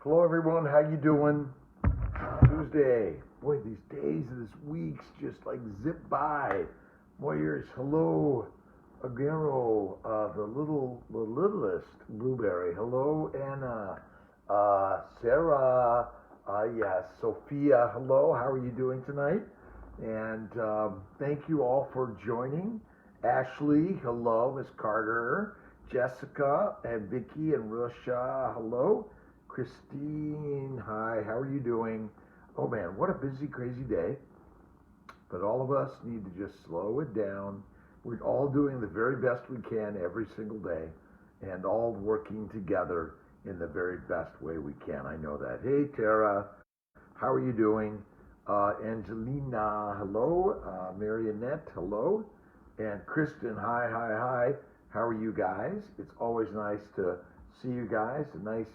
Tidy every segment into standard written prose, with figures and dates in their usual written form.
Hello everyone, how you doing? Tuesday. Boy, these days of this week's just like zip by. Warriors, hello. Aguero, the littlest blueberry. Hello, Anna. Sarah. Yes, Sophia. Hello, how are you doing tonight? And thank you all for joining. Ashley, hello. Miss Carter, Jessica, and Vicky and Rusha, hello. Christine, hi, how are you doing? Oh man, what a busy, crazy day. But all of us need to just slow it down. We're all doing the very best we can every single day and all working together in the very best way we can. I know that. Hey, Tara, how are you doing? Angelina, hello. Marionette, hello. And Kristen, hi. How are you guys? It's always nice to see you guys. A nice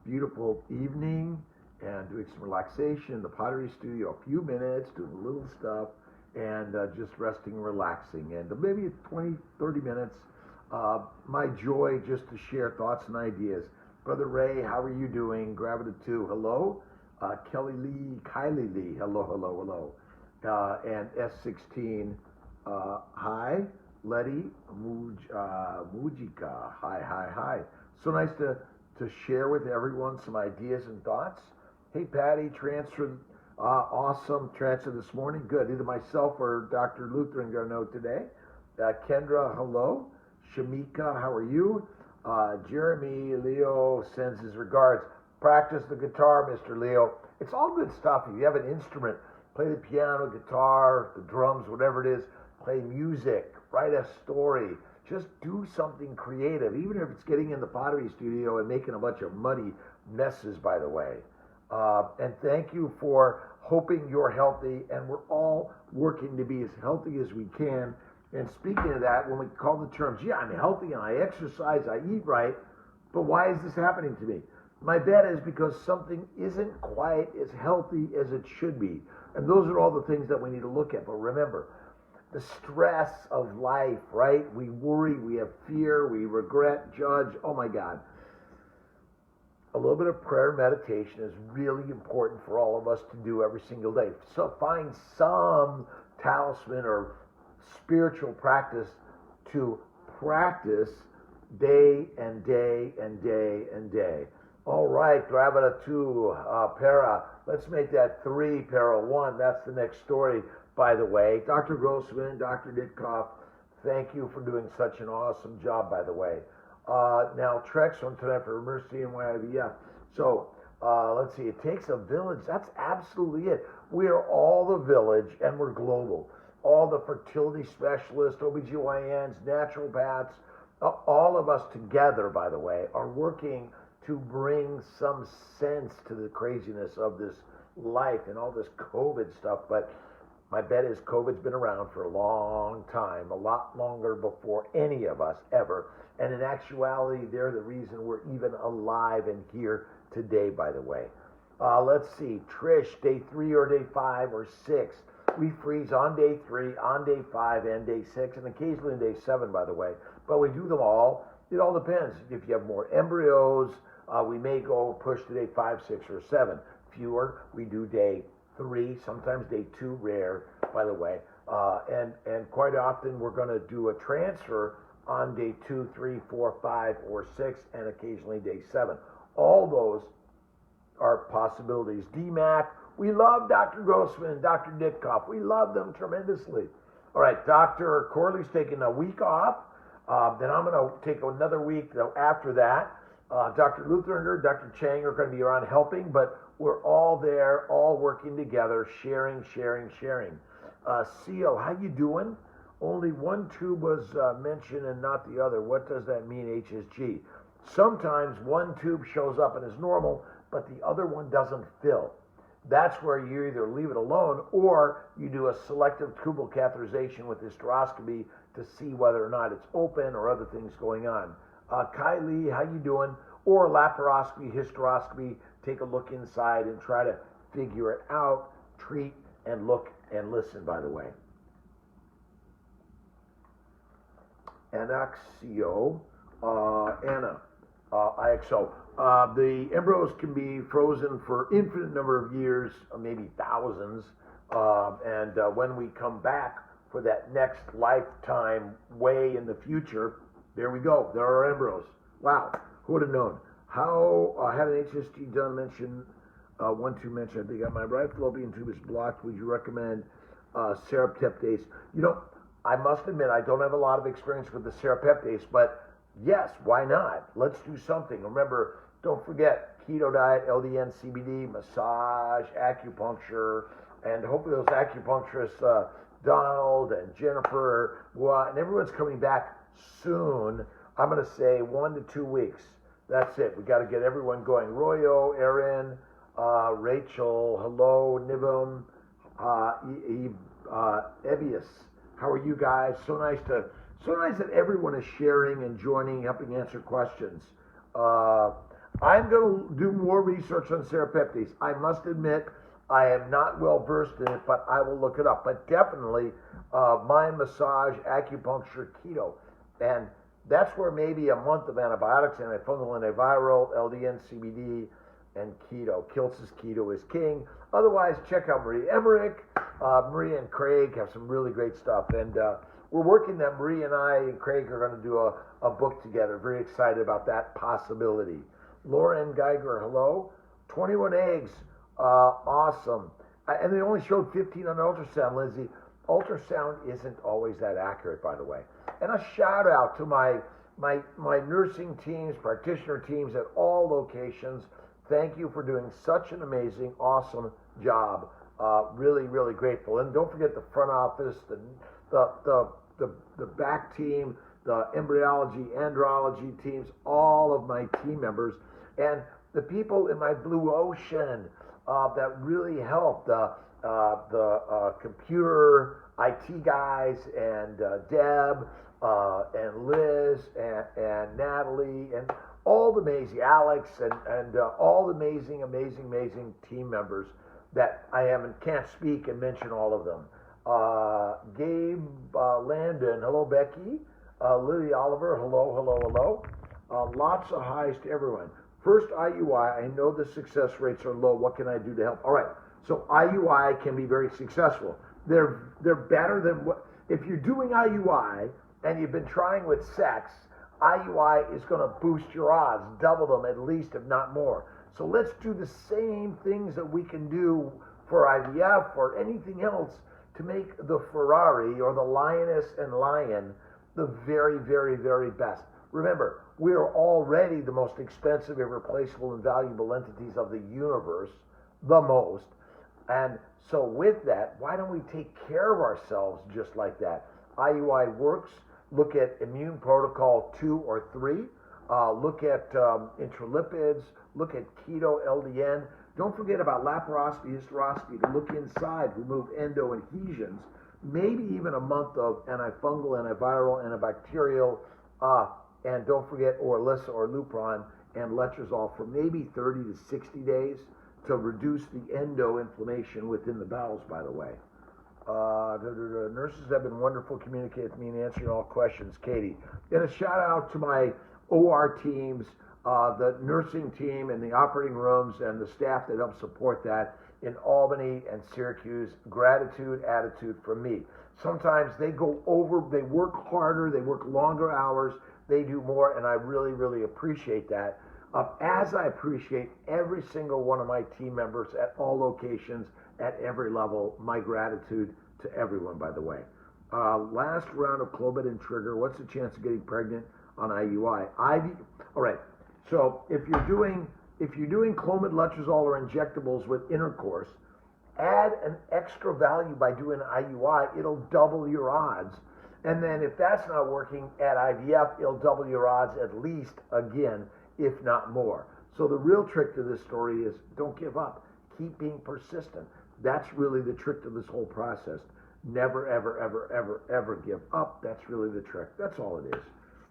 beautiful evening and doing some relaxation in the pottery studio, a few minutes, doing a little stuff and just resting and relaxing. And maybe 20, 30 minutes, my joy just to share thoughts and ideas. Brother Ray, how are you doing? Gravita 2, hello. Kylie Lee, hello. And S16, hi. Letty Mujika, hi. So nice to share with everyone some ideas and thoughts. Hey, Patty, transfer, awesome transfer this morning. Good. Either myself or Dr. Lutheran going to know today. Kendra, hello. Shamika, how are you? Jeremy Leo sends his regards. Practice the guitar, Mr. Leo. It's all good stuff. If you have an instrument, play the piano, guitar, the drums, whatever it is, play music, write a story. Just do something creative, even if it's getting in the pottery studio and making a bunch of muddy messes, by the way. And thank you for hoping you're healthy, and we're all working to be as healthy as we can. And speaking of that, when we call the term, gee, I'm healthy and I exercise, I eat right, but why is this happening to me? My bet is because something isn't quite as healthy as it should be. And those are all the things that we need to look at. But remember, the stress of life, right? We worry, we have fear, we regret, judge. Oh my God. A little bit of prayer and meditation is really important for all of us to do every single day. So find some talisman or spiritual practice to practice day and day and day and day. All right, Gravita 2, Para. Let's make that 3, Para 1. That's the next story. By the way, Dr. Grossman, Dr. Ditkoff, thank you for doing such an awesome job, by the way. Now, Trex on tonight for Mercy and YIVF. So, let's see, it takes a village. That's absolutely it. We are all the village, and we're global. All the fertility specialists, OBGYNs, naturopaths, all of us together, by the way, are working to bring some sense to the craziness of this life and all this COVID stuff. But my bet is COVID's been around for a long time, a lot longer before any of us ever. And in actuality, they're the reason we're even alive and here today, by the way. Let's see, Trish, day 3 or day 5 or 6. We freeze on day 3, on day 5, and day 6, and occasionally on day 7, by the way. But we do them all. It all depends. If you have more embryos, we may go push to day 5, 6, or 7. Fewer, we do day 3, sometimes day 2, rare, by the way. And quite often we're going to do a transfer on day 2, 3, 4, 5, or 6, and occasionally day 7. All those are possibilities. DMAC, we love Dr. Grossman, Dr. Ditkoff. We love them tremendously. All right, Dr. Corley's taking a week off. Then I'm going to take another week after that. Dr. Lutheran, Dr. Chang are going to be around helping, but we're all there, all working together, sharing. Seal, how you doing? Only one tube was mentioned and not the other. What does that mean, HSG? Sometimes one tube shows up and is normal, but the other one doesn't fill. That's where you either leave it alone or you do a selective tubal catheterization with hysteroscopy to see whether or not it's open or other things going on. Kylie, how you doing? Or laparoscopy, hysteroscopy, take a look inside and try to figure it out, treat, and look and listen, by the way. Anaxio, Anna, IXO. The embryos can be frozen for infinite number of years, maybe thousands, and when we come back for that next lifetime way in the future, there we go. There are embryos. Wow, who would have known? How I had an HST done. Mention mention. I think my right fallopian tube is blocked. Would you recommend serapeptase? You know, I must admit I don't have a lot of experience with the serapeptase, but yes, why not? Let's do something. Remember, don't forget keto diet, LDN, CBD, massage, acupuncture, and hopefully those acupuncturists, Donald and Jennifer, and everyone's coming back soon. I'm going to say 1 to 2 weeks. That's it. We got to get everyone going. Royo, Erin, Rachel, hello, Nivam, Ebius. How are you guys? So nice that everyone is sharing and joining, helping answer questions. I'm going to do more research on serapeptase. I must admit, I am not well versed in it, but I will look it up. But definitely, mind, massage, acupuncture, keto, and that's where maybe a month of antibiotics, antifungal, antiviral, LDN, CBD, and keto. Kiltz's keto is king. Otherwise, check out Marie Emmerich. Marie and Craig have some really great stuff, and we're working that. Marie and I and Craig are going to do a book together. Very excited about that possibility. Lauren Geiger, hello. 21 eggs, awesome. And they only showed 15 on ultrasound, Lindsay. Ultrasound isn't always that accurate, by the way. And a shout out to my nursing teams, practitioner teams at all locations. Thank you for doing such an amazing, awesome job. Really, really grateful. And don't forget the front office, the back team, the embryology, andrology teams, all of my team members, and the people in my blue ocean that really help. The computer IT guys and Deb and Liz and Natalie and all the amazing Alex and all the amazing team members that I can't speak and mention all of them. Gabe Landon, hello Becky. Lily Oliver, hello. Lots of highs to everyone. First IUI, I know the success rates are low. What can I do to help? All right. So IUI can be very successful. They're better than what if you're doing IUI and you've been trying with sex. IUI is going to boost your odds, double them at least, if not more. So let's do the same things that we can do for IVF or anything else to make the Ferrari or the Lioness and Lion the very, very, very best. Remember, we are already the most expensive, irreplaceable, and valuable entities of the universe, the most. And so with that, why don't we take care of ourselves just like that? IUI works. Look at immune protocol 2 or 3. Look at intralipids. Look at keto, LDN. Don't forget about laparoscopy, hysteroscopy to look inside, remove endo adhesions. Maybe even a month of antifungal, antiviral, antibacterial, and don't forget Orlissa or Lupron and letrozole for maybe 30 to 60 days to reduce the endo inflammation within the bowels, by the way. Nurses have been wonderful communicating with me and answering all questions, Katie. And a shout out to my OR teams, the nursing team in the operating rooms and the staff that help support that in Albany and Syracuse. Gratitude, attitude from me. Sometimes they go over, they work harder, they work longer hours, they do more, and I really, really appreciate that. As I appreciate every single one of my team members at all locations, at every level. My gratitude to everyone, by the way. Last round of Clomid and Trigger. What's the chance of getting pregnant on IUI? All right. So if you're doing Clomid, letrozole, or injectables with intercourse, add an extra value by doing IUI. It'll double your odds. And then if that's not working, at IVF, it'll double your odds at least again, if not more. So the real trick to this story is don't give up. Keep being persistent. That's really the trick to this whole process. Never, ever, ever, ever, ever give up. That's really the trick. That's all it is.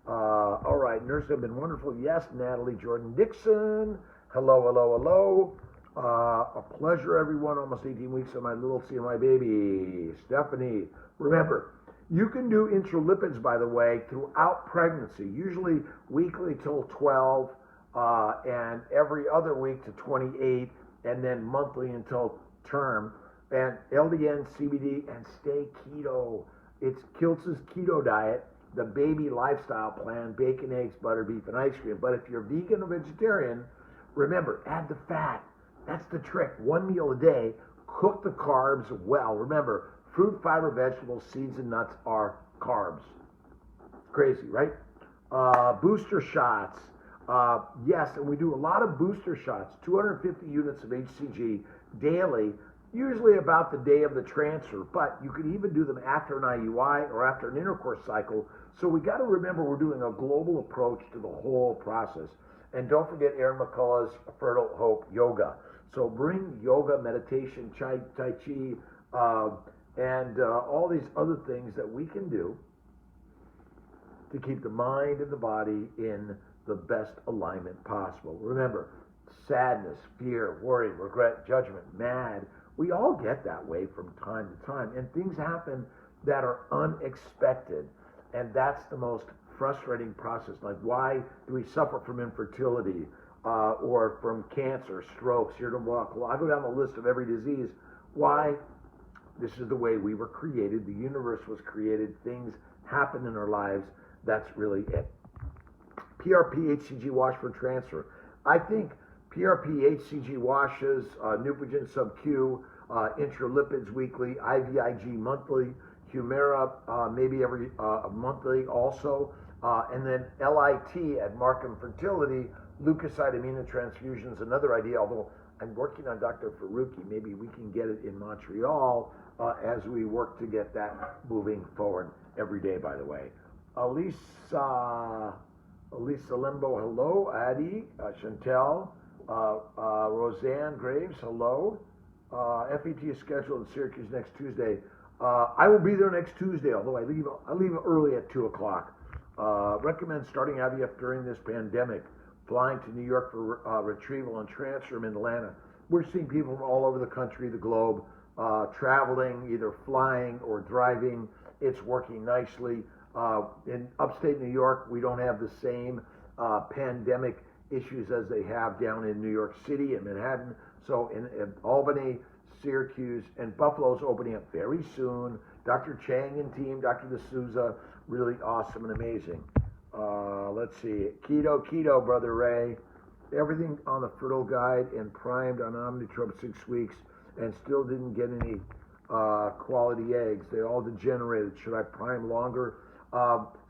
All right, nurses have been wonderful. Yes, Natalie Jordan Dixon. Hello. A pleasure, everyone. Almost 18 weeks of my little CMI baby. Stephanie, remember, you can do intralipids, by the way, throughout pregnancy, usually weekly till 12. and every other week to 28, and then monthly until term. And LDN, CBD, and stay keto. It's Kiltz's keto diet, the baby lifestyle plan, bacon, eggs, butter, beef, and ice cream. But if you're vegan or vegetarian, remember, add the fat. That's the trick. One meal a day. Cook the carbs well. Remember, fruit, fiber, vegetables, seeds, and nuts are carbs. Crazy, right? Booster shots. Yes, and we do a lot of booster shots, 250 units of HCG daily, usually about the day of the transfer, but you can even do them after an IUI or after an intercourse cycle. So we got to remember we're doing a global approach to the whole process. And don't forget Aaron McCullough's Fertile Hope Yoga. So bring yoga, meditation, Tai Chi, and all these other things that we can do to keep the mind and the body in the best alignment possible. Remember, sadness, fear, worry, regret, judgment, mad, we all get that way from time to time, and things happen that are unexpected, and that's the most frustrating process. Like, why do we suffer from infertility or from cancer, strokes, irritable bowel? Well, I go down the list of every disease. Why? This is the way we were created. The universe was created. Things happen in our lives. That's really it. PRP HCG wash for transfer. I think PRP HCG washes, Neupogen sub-Q, intralipids weekly, IVIG monthly, Humira maybe every monthly also, and then LIT at Markham Fertility, leukocyte aminotransfusions, another idea, although I'm working on Dr. Faruqi, maybe we can get it in Montreal as we work to get that moving forward every day, by the way. Elisa Limbo, hello. Addie, Chantel, Roseanne Graves, hello. FET is scheduled in Syracuse next Tuesday. I will be there next Tuesday, although I leave early at 2 o'clock. Recommend starting IVF during this pandemic, flying to New York for retrieval and transfer in Atlanta. We're seeing people from all over the country, the globe, traveling, either flying or driving. It's working nicely. In upstate New York, we don't have the same pandemic issues as they have down in New York City and Manhattan. So in Albany, Syracuse, and Buffalo's opening up very soon. Dr. Chang and team, Dr. D'Souza, really awesome and amazing. Let's see. Keto, Brother Ray. Everything on the Fertile Guide and primed on Omnitrope 6 weeks and still didn't get any quality eggs. They all degenerated. Should I prime longer?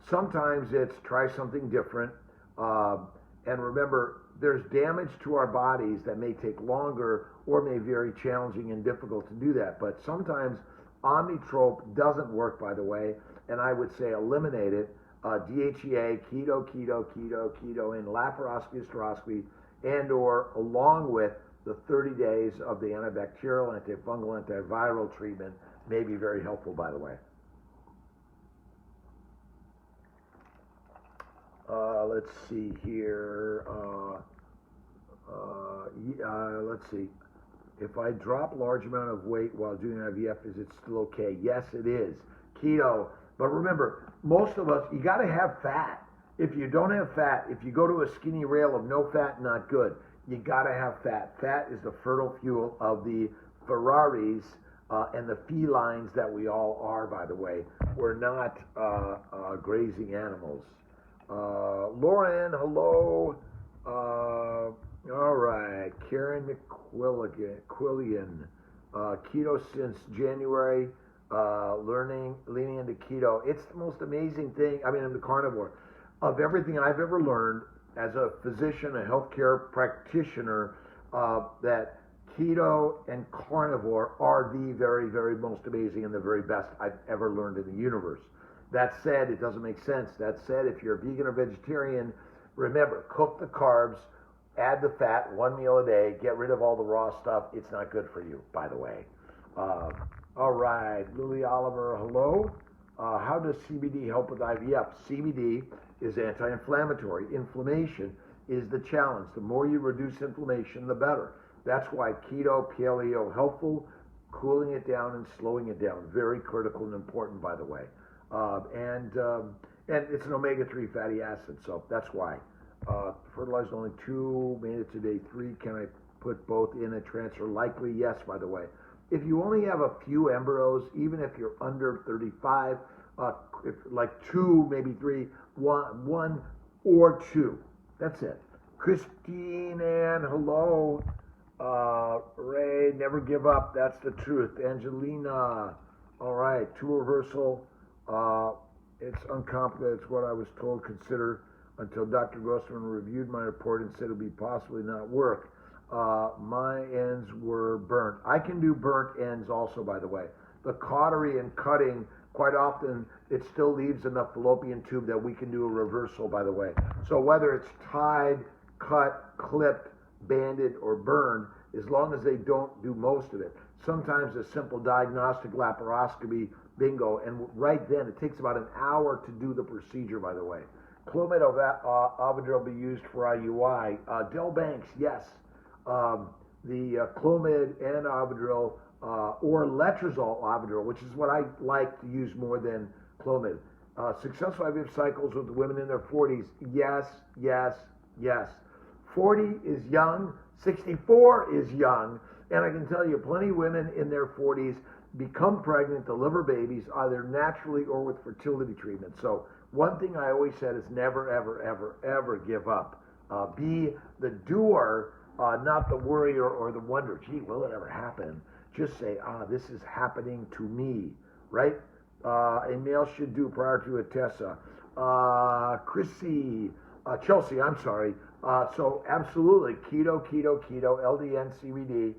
Sometimes it's try something different. And remember, there's damage to our bodies that may take longer or may be very challenging and difficult to do that. But sometimes Omnitrope doesn't work, by the way, and I would say eliminate it. DHEA, keto, in laparoscopy, hysteroscopy, and or along with the 30 days of the antibacterial, antifungal, antiviral treatment may be very helpful, by the way. Let's see here. Let's see. If I drop large amount of weight while doing IVF, is it still okay? Yes, it is. Keto. But remember, most of us, you got to have fat. If you don't have fat, if you go to a skinny rail of no fat, not good. You got to have fat. Fat is the fertile fuel of the Ferraris and the felines that we all are, by the way. We're not grazing animals. Lauren, hello. All right. Karen McQuillian. Keto since January. Leaning into keto. It's the most amazing thing. I mean, I'm the carnivore. Of everything I've ever learned as a physician, a healthcare practitioner, that keto and carnivore are the very, very most amazing and the very best I've ever learned in the universe. That said, it doesn't make sense. That said, if you're a vegan or vegetarian, remember, cook the carbs, add the fat, one meal a day, get rid of all the raw stuff. It's not good for you, by the way. All right, Lily Oliver, hello. How does CBD help with IVF? CBD is anti-inflammatory. Inflammation is the challenge. The more you reduce inflammation, the better. That's why keto, paleo, helpful, cooling it down and slowing it down. Very critical and important, by the way. And it's an omega-3 fatty acid, so that's why. Fertilized only 2, made it to day 3. Can I put both in and transfer? Likely yes, by the way. If you only have a few embryos, even if you're under 35, if like 2, maybe 3, 1 or 2. That's it. Christine Ann, hello. Ray, never give up. That's the truth. Angelina, all right. 2 reversal. It's uncomplicated. It's what I was told. Consider until Dr. Grossman reviewed my report and said it would be possibly not work. My ends were burnt. I can do burnt ends also, by the way. The cautery and cutting, quite often, it still leaves enough fallopian tube that we can do a reversal, by the way. So whether it's tied, cut, clipped, banded, or burned, as long as they don't do most of it. Sometimes a simple diagnostic laparoscopy, bingo, and right then it takes about an hour to do the procedure, by the way. Clomid Ovidrel be used for IUI. Del Banks, yes. The Clomid and Ovidrel or Letrozole Ovidrel, which is what I like to use more than Clomid. Successful IVF cycles with women in their 40s, yes, yes, yes. 40 is young, 64 is young, and I can tell you plenty of women in their 40s become pregnant, deliver babies, either naturally or with fertility treatment. So one thing I always said is never, ever, ever, ever give up. Be the doer, not the worrier or the wonder, gee, will it ever happen? Just say, this is happening to me, right? A male should do prior to a Tessa. Chelsea, I'm sorry. So absolutely, keto, LDN, CBD,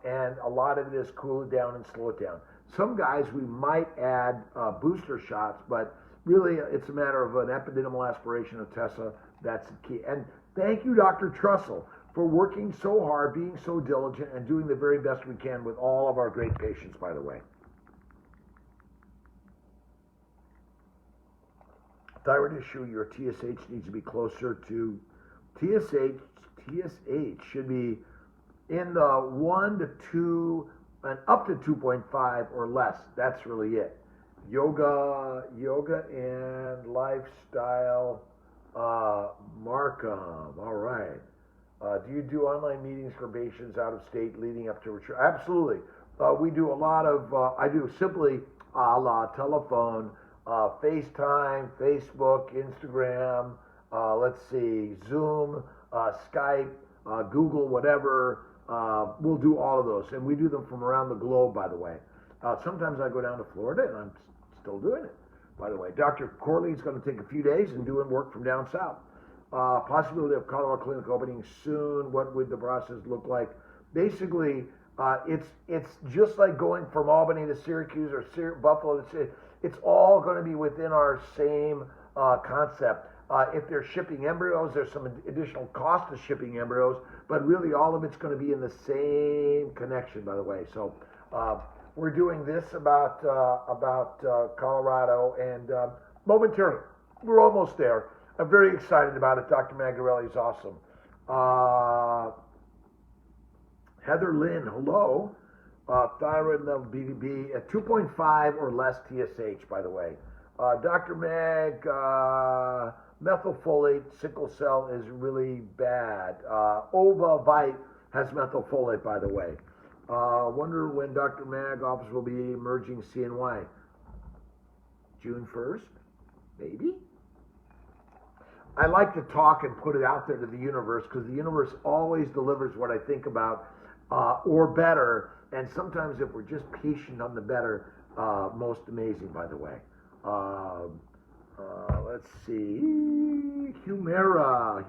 and a lot of it is cool it down and slow it down. Some guys we might add booster shots, but really it's a matter of an epididymal aspiration of Tessa. That's the key. And thank you, Dr. Trussell, for working so hard, being so diligent, and doing the very best we can with all of our great patients, by the way. Thyroid issue, your TSH needs to be closer to TSH should be in the 1 to 2 and up to 2.5 or less. That's really it. Yoga and lifestyle, Markham. All right. Do you do online meetings for patients out of state leading up to retreat? Absolutely. We do a lot of, I do simply a la telephone, FaceTime, Facebook, Instagram, let's see, Zoom, Skype, Google, whatever. We'll do all of those. And we do them from around the globe, by the way. Sometimes I go down to Florida, and I'm still doing it, by the way. Dr. Corley's going to take a few days and doing work from down south. Possibility of Colorado clinic opening soon. What would the process look like? Basically, it's just like going from Albany to Syracuse or Buffalo to it's all going to be within our same concept. If they're shipping embryos, there's some additional cost of shipping embryos, but really all of it's going to be in the same connection, by the way. So we're doing this about Colorado, and momentarily, we're almost there. I'm very excited about it. Dr. Magarelli is awesome. Heather Lynn, hello. Thyroid level BDB at 2.5 or less TSH, by the way. Dr. Mag, methylfolate, sickle cell is really bad. Ovavite has methylfolate, by the way. Wonder when Dr. Mag office will be emerging CNY. June 1st? Maybe? I like to talk and put it out there to the universe because the universe always delivers what I think about or better. And sometimes if we're just patient on the better, most amazing, by the way. Let's see. Humira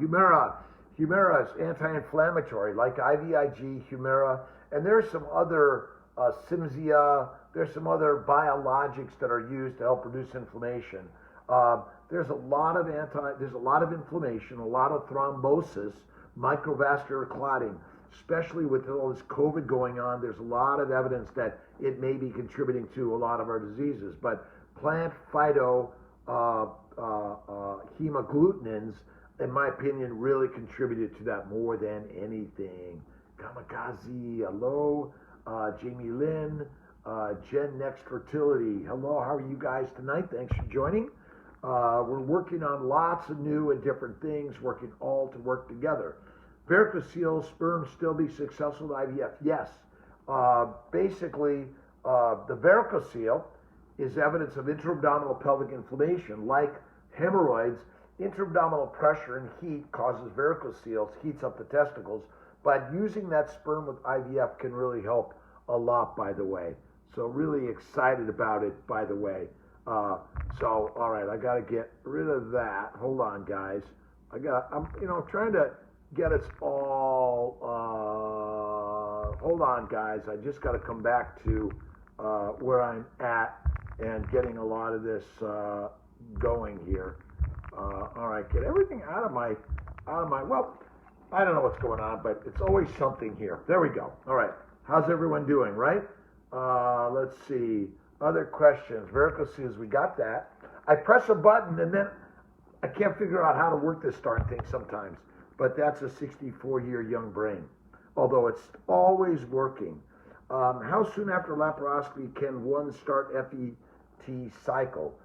is anti-inflammatory, like IVIG, Humira. And there's some other Cimzia. There's some other biologics that are used to help reduce inflammation. There's a lot of inflammation, a lot of thrombosis, microvascular clotting. Especially with all this COVID going on, there's a lot of evidence that it may be contributing to a lot of our diseases. But plant phyto hemagglutinin, in my opinion, really contributed to that more than anything. Kamikaze, hello. Jamie Lynn, Gen Next Fertility, hello. How are you guys tonight? Thanks for joining. We're working on lots of new and different things, working all to work together. Varicocele sperm still be successful with IVF? Yes. Basically, the varicocele is evidence of intra-abdominal pelvic inflammation. Like hemorrhoids, intra-abdominal pressure and heat causes varicoceles, heats up the testicles, but using that sperm with IVF can really help a lot, by the way. So really excited about it, by the way. So, all right, I got to get rid of that. Hold on, guys. I'm trying to get us all, hold on, guys. I just got to come back to where I'm at and getting a lot of this going here. All right, get everything out of my, well, I don't know what's going on, but it's always something here. There we go. All right, how's everyone doing, right? Let's see. Other questions. Varicoceles, we got that. I press a button and then I can't figure out how to work this darn thing sometimes. But that's a 64-year young brain, although it's always working. How soon after laparoscopy can one start FET cycle?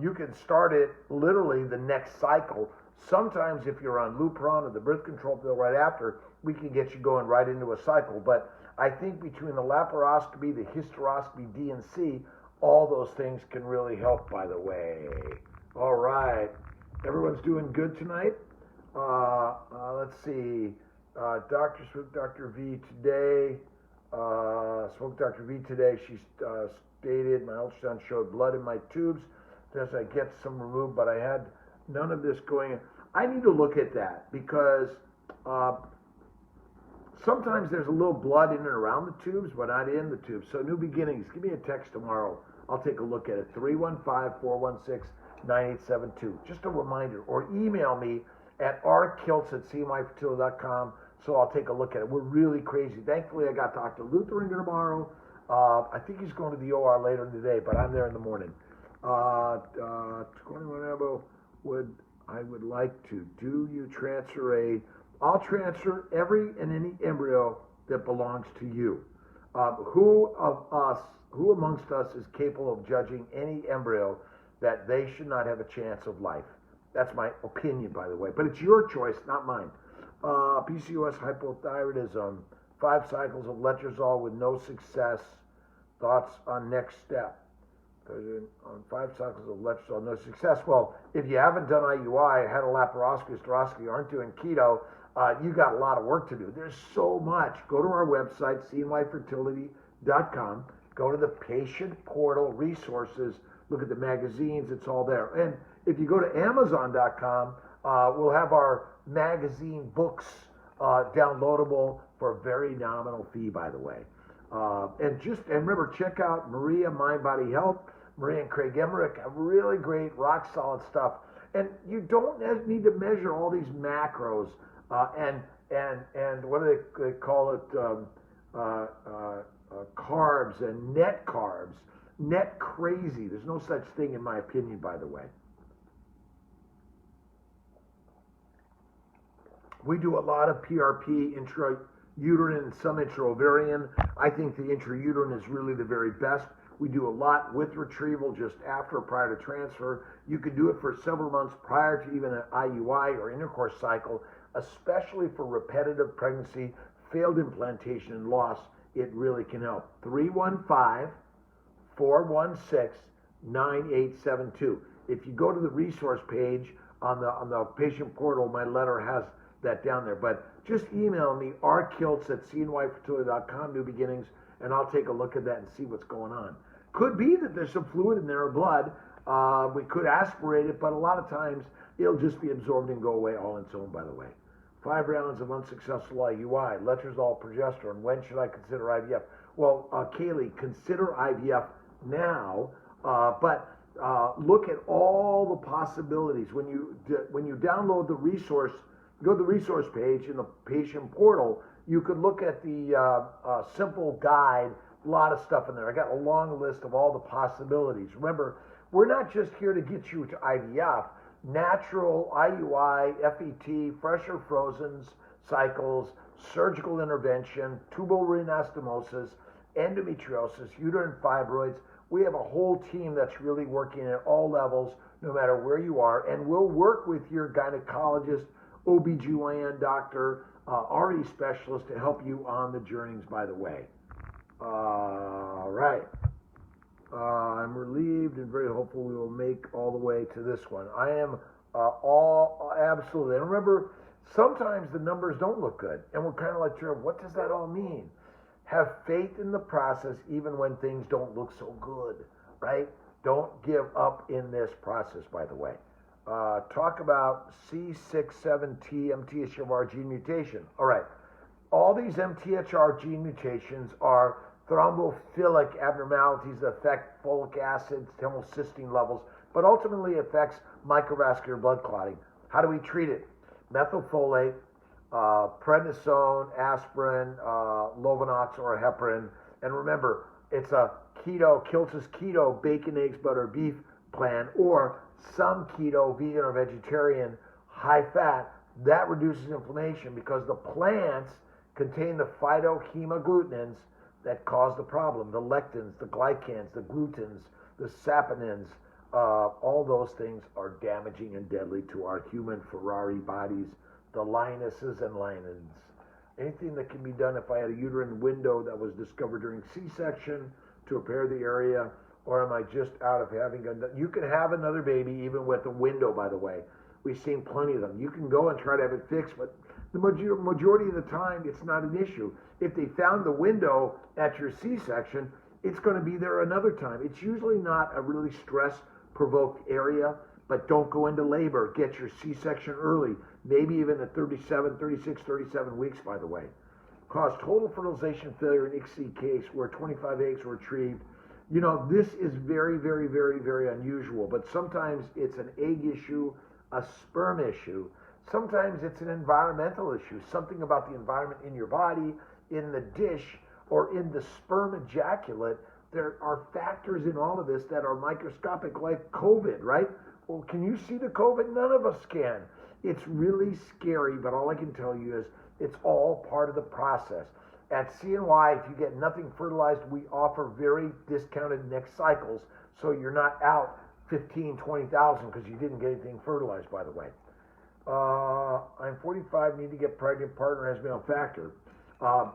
You can start it literally the next cycle. Sometimes if you're on Lupron or the birth control pill right after, we can get you going right into a cycle. But I think between the laparoscopy, the hysteroscopy, D and C, all those things can really help, by the way. All right. Everyone's doing good tonight? Let's see. Dr. Swoop, Dr. V today. Spoke to Dr. V today. She stated my ultrasound showed blood in my tubes. As I get some removed, but I had none of this going in. I need to look at that because sometimes there's a little blood in and around the tubes, but not in the tubes. So new beginnings. Give me a text tomorrow. I'll take a look at it. 315-416-9872. Just a reminder. Or email me at rkiltz@cmyfertility.com. So I'll take a look at it. We're really crazy. Thankfully, I got Dr. Luther in tomorrow. I think he's going to the OR later today, but I'm there in the morning. 21 elbow I would like to. Do you transfer I'll transfer every and any embryo that belongs to you. Who amongst us is capable of judging any embryo that they should not have a chance of life? That's my opinion, by the way, but it's your choice, not mine. PCOS, hypothyroidism, 5 cycles of letrozole with no success. Thoughts on next step? On 5 cycles of letrozole, no success. Well, if you haven't done IUI, had a laparoscopy, hysteroscopy, aren't doing keto, you got a lot of work to do. There's so much. Go to our website, cmyfertility.com. Go to the patient portal resources. Look at the magazines. It's all there. And if you go to Amazon.com, we'll have our magazine books downloadable for a very nominal fee, by the way. And remember, check out Maria Mind Body Health. Maria and Craig Emmerich have really great, rock solid stuff. And you don't need to measure all these macros and what do they call it? Carbs and net carbs. Net crazy. There's no such thing, in my opinion, by the way. We do a lot of PRP, intrauterine and some intraovarian. I think the intrauterine is really the very best. We do a lot with retrieval just after or prior to transfer. You can do it for several months prior to even an IUI or intercourse cycle, especially for repetitive pregnancy, failed implantation, and loss. It really can help. 315-416-9872. If you go to the resource page on the patient portal, my letter has that down there. But just email me, rkiltz@cnyfertility.com, New Beginnings, and I'll take a look at that and see what's going on. Could be that there's some fluid in there or blood. We could aspirate it, but a lot of times it'll just be absorbed and go away all on its own, by the way. 5 rounds of unsuccessful IUI, letrozole, progesterone. When should I consider IVF? Well, Kaylee, consider IVF now, but look at all the possibilities. When you download the resource, go to the resource page in the patient portal, you could look at the simple guide, a lot of stuff in there. I got a long list of all the possibilities. Remember, we're not just here to get you to IVF. Natural, IUI, FET, fresh or frozen cycles, surgical intervention, tubal anastomosis, endometriosis, uterine fibroids. We have a whole team that's really working at all levels, no matter where you are, and we'll work with your gynecologist, OBGYN doctor, RE specialist to help you on the journeys, by the way. All right. I'm relieved and very hopeful we will make all the way to this one. I am absolutely. And remember, sometimes the numbers don't look good, and we're kind of like, what does that all mean? Have faith in the process even when things don't look so good, right? Don't give up in this process, by the way. Talk about C67T MTHFR gene mutation. All right. All these MTHR gene mutations are thrombophilic abnormalities that affect folic acid, homocysteine levels, but ultimately affects microvascular blood clotting. How do we treat it? Methylfolate, prednisone, aspirin, Lovenox, or heparin. And remember, it's a keto, Kiltz's keto, bacon, eggs, butter, beef plan, or some keto, vegan, or vegetarian, high fat. That reduces inflammation because the plants contain the phytohemagglutinin that cause the problem, the lectins, the glycans, the glutens, the saponins. All those things are damaging and deadly to our human Ferrari bodies, the lionesses and lions. Anything that can be done if I had a uterine window that was discovered during C-section to repair the area, or am I just out of having you can have another baby even with a window, by the way. We've seen plenty of them. You can go and try to have it fixed, but the majority of the time, it's not an issue. If they found the window at your C-section, it's going to be there another time. It's usually not a really stress-provoked area, but don't go into labor. Get your C-section early, maybe even at 36, 37 weeks, by the way. Caused total fertilization failure in ICSI case where 25 eggs were retrieved. You know, this is very, very, very, very unusual, but sometimes it's an egg issue, a sperm issue. Sometimes it's an environmental issue, something about the environment in your body, in the dish, or in the sperm ejaculate. There are factors in all of this that are microscopic, like COVID, right? Well, can you see the COVID? None of us can. It's really scary, but all I can tell you is it's all part of the process. At CNY, if you get nothing fertilized, we offer very discounted next cycles, so you're not out 15, 20,000 because you didn't get anything fertilized, by the way. I'm 45, need to get pregnant, partner has male factor.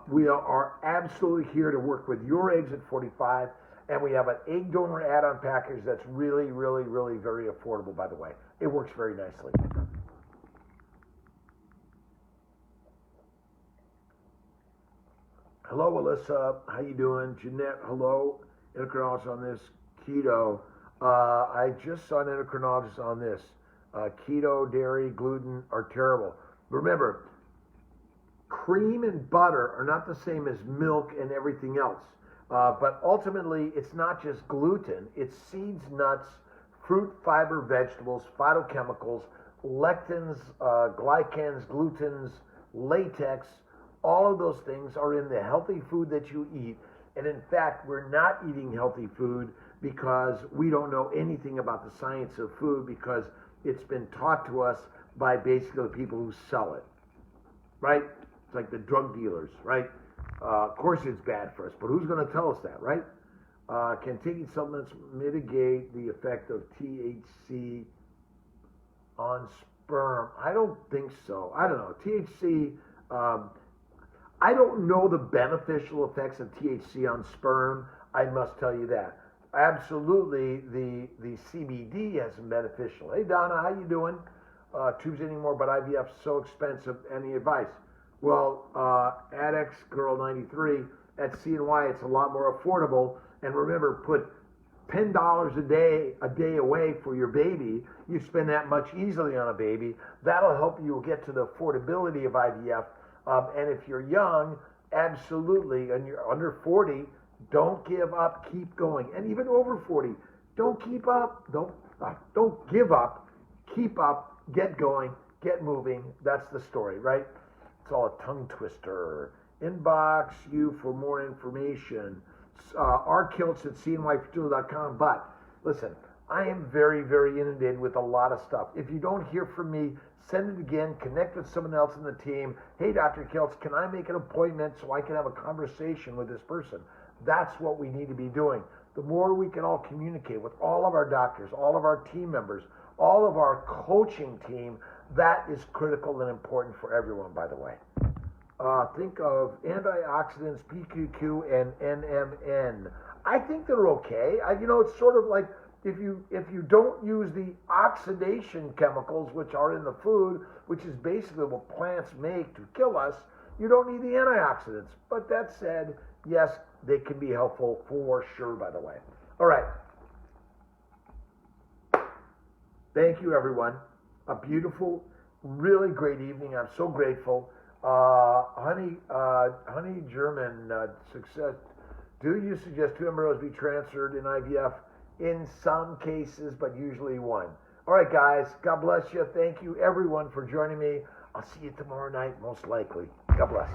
We are absolutely here to work with your eggs at 45, and we have an egg donor add-on package that's really, really, really very affordable, by the way. It works very nicely. Hello, Alyssa. How you doing? Jeanette, hello. Endocrinologist on this. Keto. I just saw an endocrinologist on this. Keto, dairy, gluten are terrible. Remember, cream and butter are not the same as milk and everything else. But ultimately, it's not just gluten. It's seeds, nuts, fruit, fiber, vegetables, phytochemicals, lectins, glycans, glutens, latex. All of those things are in the healthy food that you eat. And in fact, we're not eating healthy food because we don't know anything about the science of food, because it's been taught to us by basically the people who sell it, right? It's like the drug dealers, right? Of course it's bad for us, but who's going to tell us that, right? Can taking supplements mitigate the effect of THC on sperm? I don't think so. I don't know. THC, I don't know the beneficial effects of THC on sperm. I must tell you that. Absolutely, the CBD has some beneficial. Hey, Donna, how you doing? Tubes anymore, but IVF's so expensive. Any advice? Well, Adex Girl 93 at CNY, it's a lot more affordable. And remember, put $10 a day away for your baby. You spend that much easily on a baby. That'll help you get to the affordability of IVF. And if you're young, absolutely, and you're under 40, don't give up, keep going. And even over 40, don't keep up, don't give up, keep up, get going, get moving. That's the story, right? It's all a tongue twister. Inbox you for more information. Kiltz at cnyfertility.com. But listen, I am very, very inundated with a lot of stuff. If you don't hear from me Send it again, connect with someone else in the team. Hey, Dr. Kiltz, can I make an appointment so I can have a conversation with this person? That's what we need to be doing. The more we can all communicate with all of our doctors, all of our team members, all of our coaching team, that is critical and important for everyone, by the way. Think of antioxidants, PQQ, and NMN. I think they're okay. It's sort of like if you don't use the oxidation chemicals, which are in the food, which is basically what plants make to kill us, you don't need the antioxidants. But that said, yes, they can be helpful for sure, by the way. All right. Thank you, everyone. A beautiful, really great evening. I'm so grateful. Honey German success. Do you suggest 2 embryos be transferred in IVF? In some cases, but usually 1. All right, guys. God bless you. Thank you, everyone, for joining me. I'll see you tomorrow night, most likely. God bless.